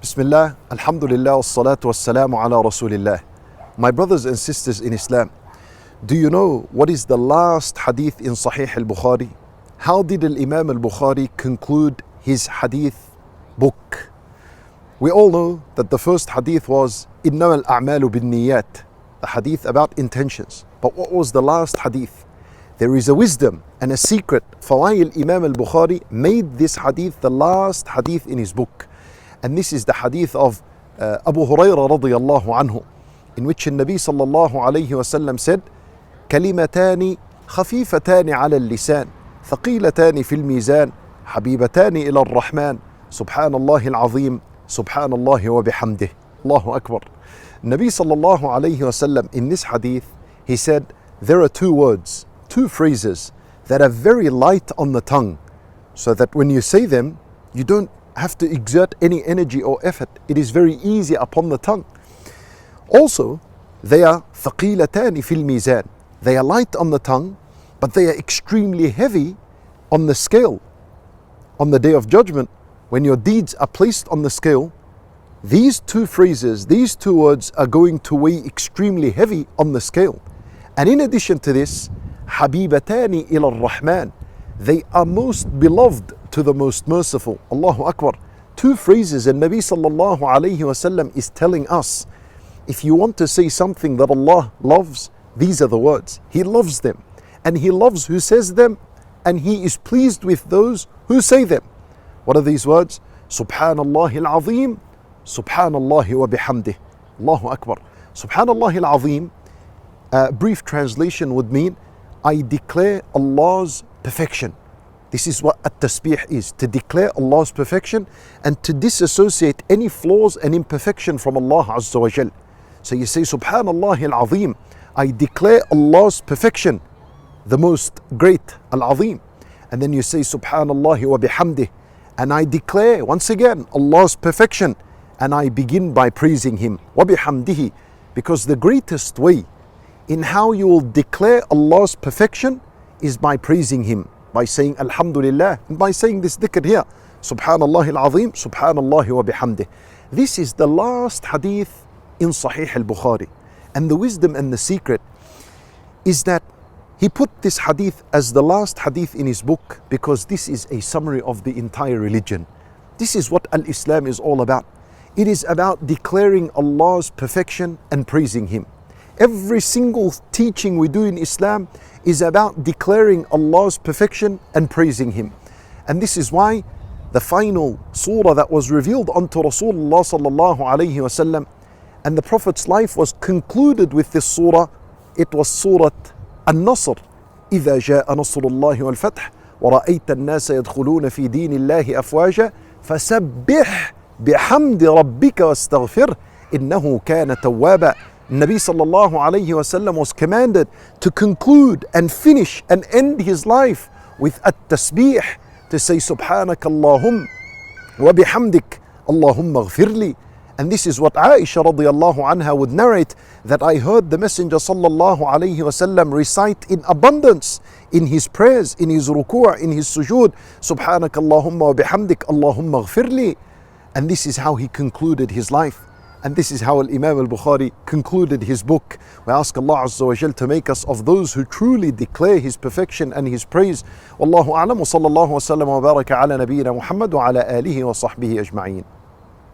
Bismillah, alhamdulillah, wassalatu wassalamu ala rasulillah. My brothers and sisters in Islam, do you know what is the last hadith in Sahih al-Bukhari? How did Imam al-Bukhari conclude his hadith book? We all know that the first hadith was إِنَّمَا الْأَعْمَالُ بِالنِّيَّاتِ, the hadith about intentions. But what was the last hadith? There is a wisdom and a secret for why Imam al-Bukhari made this hadith the last hadith in his book. And this is the hadith of Abu Huraira radiyallahu anhu, in which the Nabi sallallahu alayhi wasallam said, كلمتان خفيفتان على اللسان ثقيلتان في الميزان حبيبتان إلى الرحمن سبحان الله العظيم سبحان الله وبحمده الله أكبر. Nabi sallallahu alayhi wasallam in this hadith, he said, there are two words, two phrases that are very light on the tongue, so that when you say them, you don't have to exert any energy or effort. It is very easy upon the tongue. Also, they are ثقيلتان في الميزان. They are light on the tongue, but they are extremely heavy on the scale. On the day of judgment, when your deeds are placed on the scale, these two phrases, these two words are going to weigh extremely heavy on the scale. And in addition to this, حبيبتان إلى الرحمن, they are most beloved to the Most Merciful. Allahu Akbar. Two phrases, and Nabi sallallahu alayhi wasallam is telling us, if you want to say something that Allah loves, these are the words. He loves them, and He loves who says them, and He is pleased with those who say them. What are these words? SubhanAllah al-Azim, SubhanAllah wa bihamdihi. Allahu Akbar. SubhanAllah al-Azim, brief translation would mean, I declare Allah's perfection. This is what at-tasbih is, to declare Allah's perfection and to disassociate any flaws and imperfection from Allah Azza wa Jal. So you say, Subhanallah al-Azim, I declare Allah's perfection, the most great, al-Azim. And then you say, Subhanallah wa bihamdih, and I declare once again Allah's perfection, and I begin by praising Him, wa bihamdihi, because the greatest way in how you will declare Allah's perfection is by praising Him, by saying Alhamdulillah, and by saying this dhikr here, Subhanallah al-Azim, Subhanallah wa bihamdih. This is the last hadith in Sahih al-Bukhari. And the wisdom and the secret is that he put this hadith as the last hadith in his book because this is a summary of the entire religion. This is what al-Islam is all about. It is about declaring Allah's perfection and praising Him. Every single teaching we do in Islam is about declaring Allah's perfection and praising Him. And this is why the final surah that was revealed unto Rasulullah sallallahu alayhi wasallam, and the Prophet's life was concluded with this surah. It was Surah An-Nasr. إِذَا جَاءَ نَصْرُ اللَّهِ وَالْفَتْحِ وَرَأَيْتَ النَّاسَ يَدْخُلُونَ فِي دِينِ اللَّهِ أَفْوَاجًا فَسَبِّحْ بِحَمْدِ رَبِّكَ وَاسْتَغْفِرْهُ إِنَّهُ كَانَ تَوَّابًا. Nabi sallallahu alayhi wasallam was commanded to conclude and finish and end his life with at-tasbih, to say Subhanak Allahum wa bihamdik Allahumma ghfirli. And this is what Aisha radiyallahu anha would narrate, that I heard the Messenger sallallahu alayhi wasallam recite in abundance in his prayers, in his ruku', in his sujood, Subhanak Allahumma wa bihamdik Allahumma ghfirli. And this is how he concluded his life. And this is how Imam al-Bukhari concluded his book. We ask Allah Azza wa Jal to make us of those who truly declare His perfection and His praise. Wallahu a'lam wa sallallahu wa sallam wa baraka ala nabiyyina Muhammad wa ala alihi wa sahbihi ajma'een.